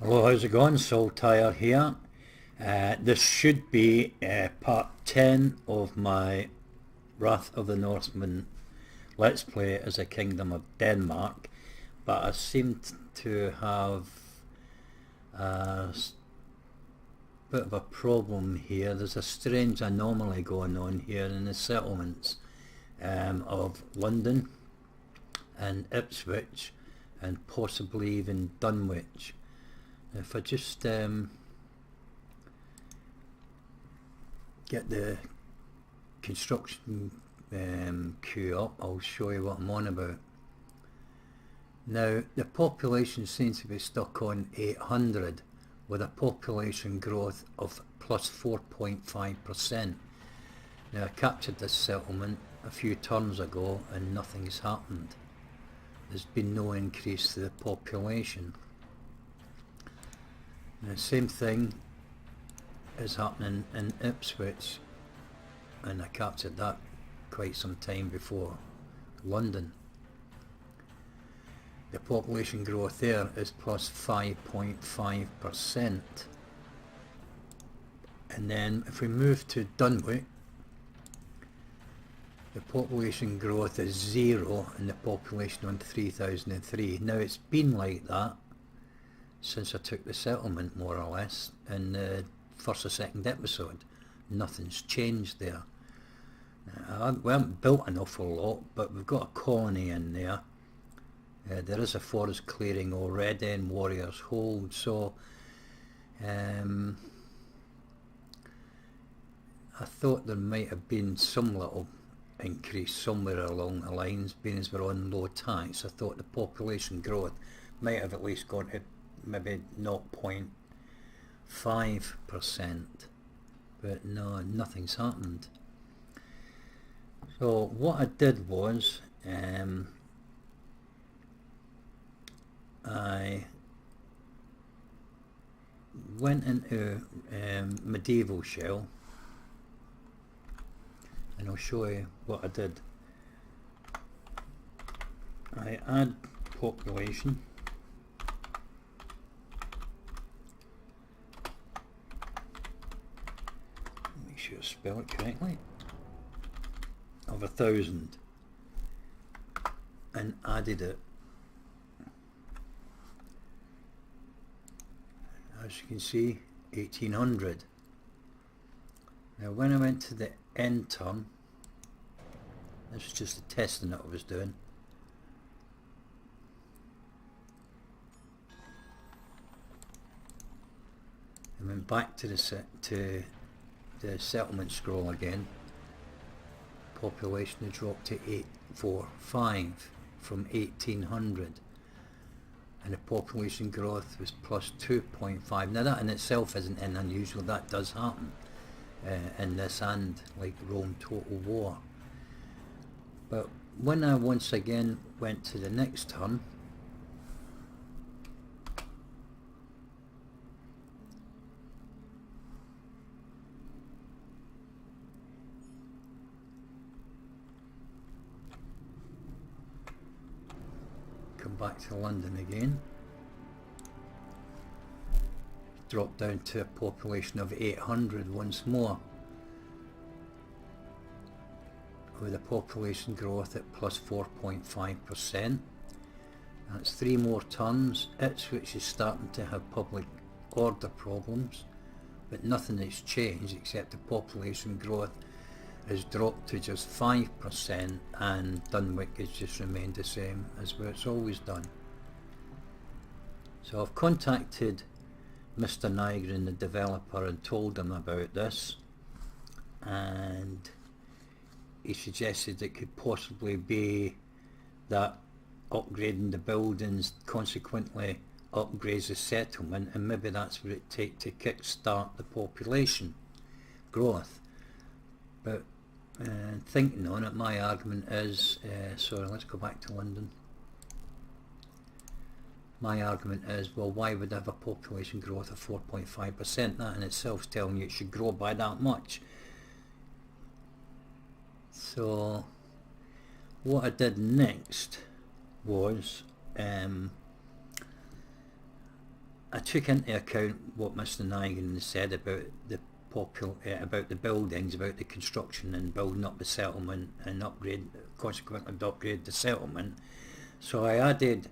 Hello, how's it going? Saltire here. This should be part 10 of my Wrath of the Norsemen Let's Play as a Kingdom of Denmark, but I seem to have a bit of a problem here. There's a strange anomaly going on here in the settlements of London and Ipswich and possibly even Dunwich. If I just get the construction queue up, I'll show you what I'm on about. Now, the population seems to be stuck on 800 with a population growth of plus 4.5%. Now, I captured this settlement a few turns ago and nothing's happened. There's been no increase to the population. The same thing is happening in Ipswich, and I captured that quite some time before. London. The population growth there is plus 5.5%. And then if we move to Dunwich, the population growth is 0 and the population on 3003. Now it's been like that since I took the settlement, more or less, in the first or second episode. Nothing's changed there. We haven't built an awful lot, but we've got a colony in there. There is a forest clearing already in Warriors Hold, so I thought there might have been some little increase somewhere along the lines, being as we're on low tax. I thought the population growth might have at least gone to maybe 0.5%, but no, nothing's happened. So what I did was I went into medieval shell, and I'll show you what I did. I add population, make sure I spell it correctly, of 1,000, and added it. As you can see, 1,800. Now when I went to the end turn, this is just the testing that I was doing. I went back to the settlement scroll again. Population had dropped to 845 from 1,800, and the population growth was plus 2.5. Now that in itself isn't unusual. That does happen in this and like Rome Total War. But when I once again went to the next turn, come back to London again, drop down to a population of 800 once more, with a population growth at plus 4.5%. That's 3 more turns. Ipswich is starting to have public order problems, but nothing has changed except the population growth has dropped to just 5%, and Dunwich has just remained the same as where it's always done. So I've contacted Mr. Nygren, the developer, and told him about this, and he suggested it could possibly be that upgrading the buildings consequently upgrades the settlement, and maybe that's what it takes to kick-start the population growth. But thinking on it, my argument is, sorry, let's go back to London. My argument is, well, why would I have a population growth of 4.5%? That in itself is telling you it should grow by that much. So what I did next was I took into account what Mr. Nigan said about the about the buildings, about the construction and building up the settlement and consequently upgrade the settlement. So I added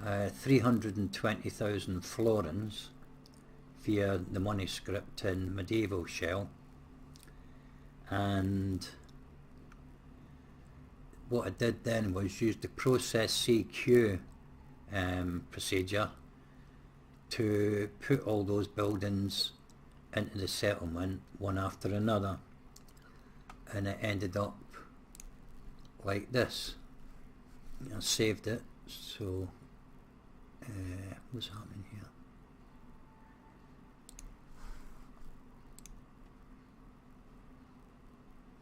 320,000 florins via the money script in medieval shell, and what I did then was use the process CQ procedure to put all those buildings into the settlement one after another, and it ended up like this. I saved it. So what's happening here?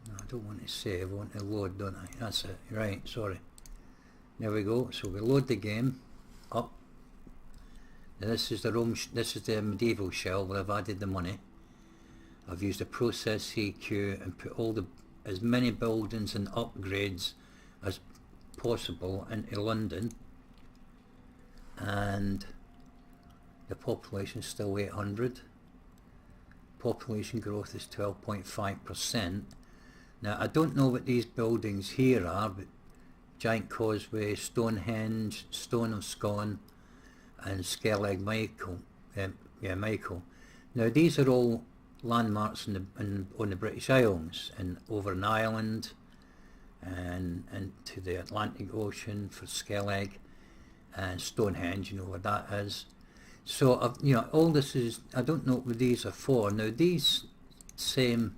No, I don't want to save, I want to load, don't I? That's it, right, sorry. There we go. So we load the game up. Now this is the medieval shell where I've added the money. I've used the process CQ and put as many buildings and upgrades as possible into London, and the population is still 800. Population growth is 12.5%. Now I don't know what these buildings here are, but Giant Causeway, Stonehenge, Stone of Scone and Skellig Michael. Michael. Now these are all landmarks on the British Isles and over in Ireland and to the Atlantic Ocean for Skellig and Stonehenge, you know where that is. So all this is, I don't know what these are for. Now these same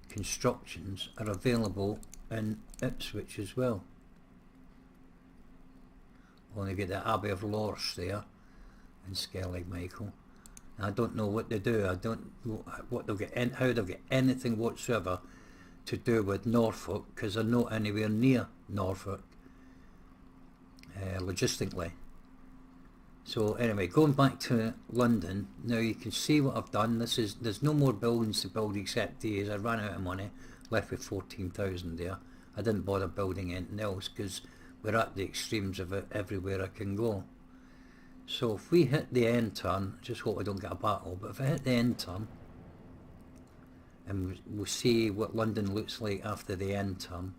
constructions are available in Ipswich as well. Only get the Abbey of Lorsch there and Skellig Michael. I don't know what they do. I don't know what they'll get, how they'll get anything whatsoever to do with Norfolk, because they're not anywhere near Norfolk logistically. So anyway, going back to London, now you can see what I've done. There's no more buildings to build except these. I ran out of money, left with 14,000 there. I didn't bother building anything else because we're at the extremes of it everywhere I can go. So if we hit the end turn, just hope I don't get a battle, but if I hit the end turn, and we'll see what London looks like after the end turn.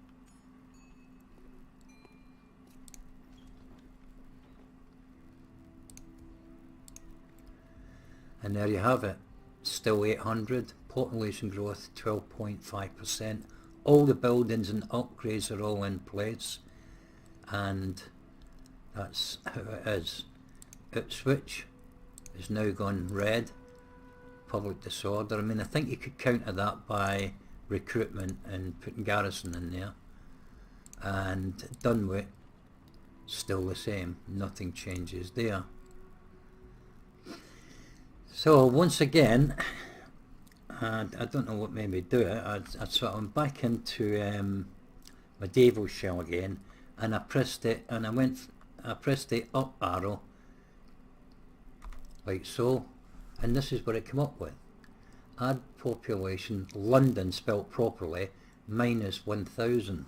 And there you have it, still 800, population growth 12.5%, all the buildings and upgrades are all in place, and that's how it is. Ipswich is now gone red, public disorder. I mean, I think you could counter that by recruitment and putting garrison in there. And Dunwich, still the same, nothing changes there. So once again, I don't know what made me do it. So I'm back into medieval shell again, and I pressed it, and I pressed the up arrow like so, and this is what it came up with. Add population, London spelt properly, minus 1,000.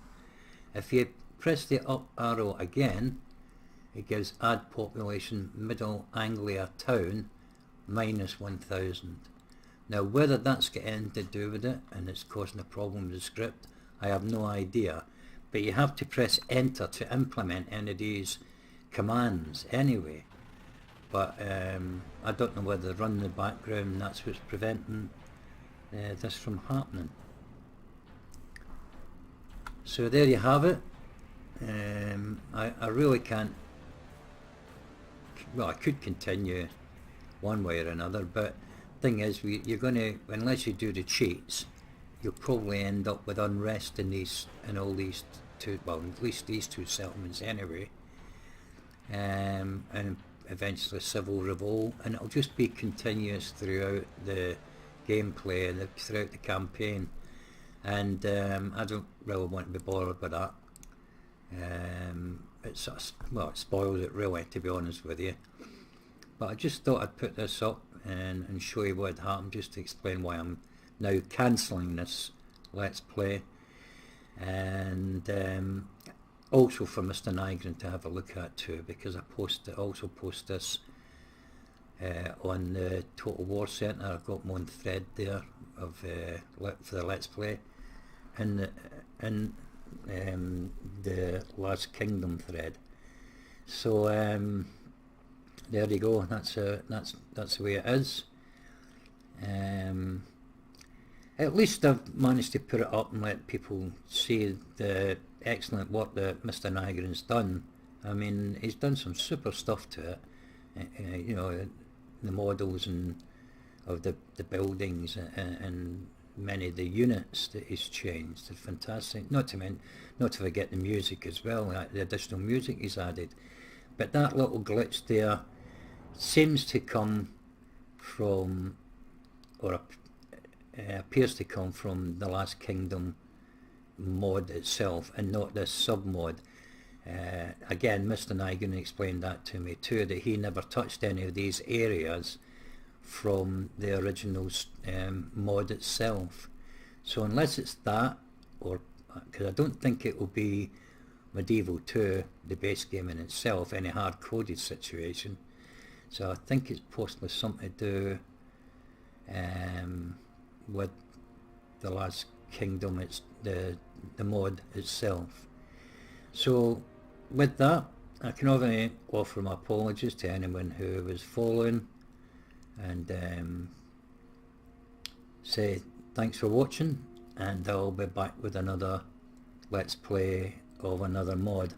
If you press the up arrow again, it gives add population, Middle Anglia town, minus 1,000. Now whether that's got anything to do with it and it's causing a problem with the script, I have no idea, but you have to press enter to implement any of these commands anyway. But I don't know whether they run in the background and that's what's preventing this from happening. So there you have it. I really can't, well, I could continue one way or another, but thing is, you're going to, unless you do the cheats, you'll probably end up with unrest in all these two, well, at least these two settlements anyway, and eventually civil revolt, and it'll just be continuous throughout the gameplay and throughout the campaign, and I don't really want to be bothered with that. It spoils it really, to be honest with you. But I just thought I'd put this up and show you what had happened, just to explain why I'm now cancelling this Let's Play, and also for Mr. Nygren to have a look at too, because I also post this on the Total War Centre. I've got one thread there of for the Let's Play, and the Last Kingdom thread. So there you go. That's the way it is. At least I've managed to put it up and let people see the excellent work that Mr. Niagara's done. I mean, he's done some super stuff to it. You know, the models and of the buildings and many of the units that he's changed. They're fantastic. Not to forget the music as well. The additional music he's added. But that little glitch there seems to come from, or appears to come from the Last Kingdom mod itself, and not this submod. Again, Mr. Nigan explained that to me too, that he never touched any of these areas from the original mod itself. So unless it's that, or because I don't think it will be Medieval 2, the base game in itself, any hard-coded situation. So I think it's possibly something to do with the Last Kingdom, it's the mod itself. So with that, I can only offer my apologies to anyone who was following, and say thanks for watching, and I'll be back with another Let's Play of another mod.